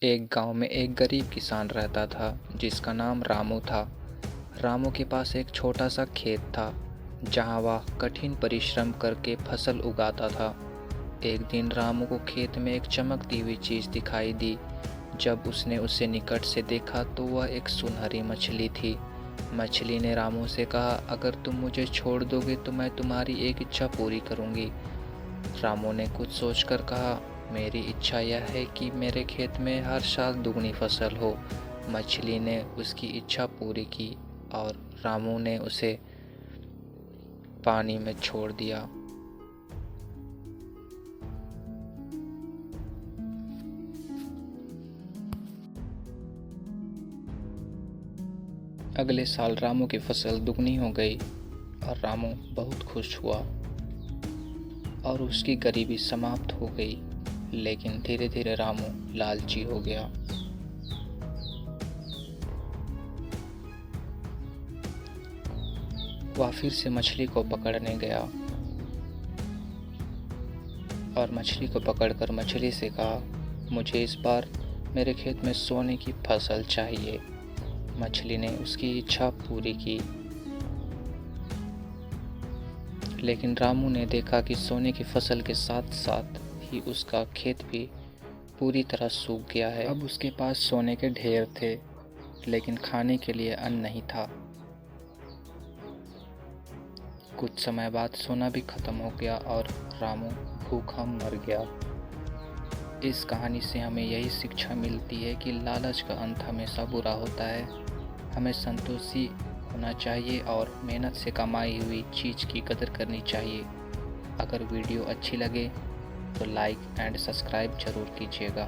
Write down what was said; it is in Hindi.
एक गांव में एक गरीब किसान रहता था जिसका नाम रामू था। रामू के पास एक छोटा सा खेत था जहां वह कठिन परिश्रम करके फसल उगाता था। एक दिन रामू को खेत में एक चमकती हुई चीज़ दिखाई दी। जब उसने उसे निकट से देखा तो वह एक सुनहरी मछली थी। मछली ने रामू से कहा, अगर तुम मुझे छोड़ दोगे तो मैं तुम्हारी एक इच्छा पूरी करूंगी। रामू ने कुछ सोचकर कहा, मेरी इच्छा यह है कि मेरे खेत में हर साल दुगनी फसल हो। मछली ने उसकी इच्छा पूरी की और रामू ने उसे पानी में छोड़ दिया। अगले साल रामू की फसल दुगनी हो गई और रामू बहुत खुश हुआ और उसकी गरीबी समाप्त हो गई। लेकिन धीरे धीरे रामू लालची हो गया। वह फिर से मछली को पकड़ने गया और मछली को पकड़कर मछली से कहा, मुझे इस बार मेरे खेत में सोने की फसल चाहिए। मछली ने उसकी इच्छा पूरी की। लेकिन रामू ने देखा कि सोने की फसल के साथ साथ ही उसका खेत भी पूरी तरह सूख गया है। अब उसके पास सोने के ढेर थे लेकिन खाने के लिए अन्न नहीं था। कुछ समय बाद सोना भी खत्म हो गया और रामू भूखा मर गया। इस कहानी से हमें यही शिक्षा मिलती है कि लालच का अंत हमेशा बुरा होता है। हमें संतोषी होना चाहिए और मेहनत से कमाई हुई चीज़ की कदर करनी चाहिए। अगर वीडियो अच्छी लगे तो लाइक एंड सब्सक्राइब ज़रूर कीजिएगा।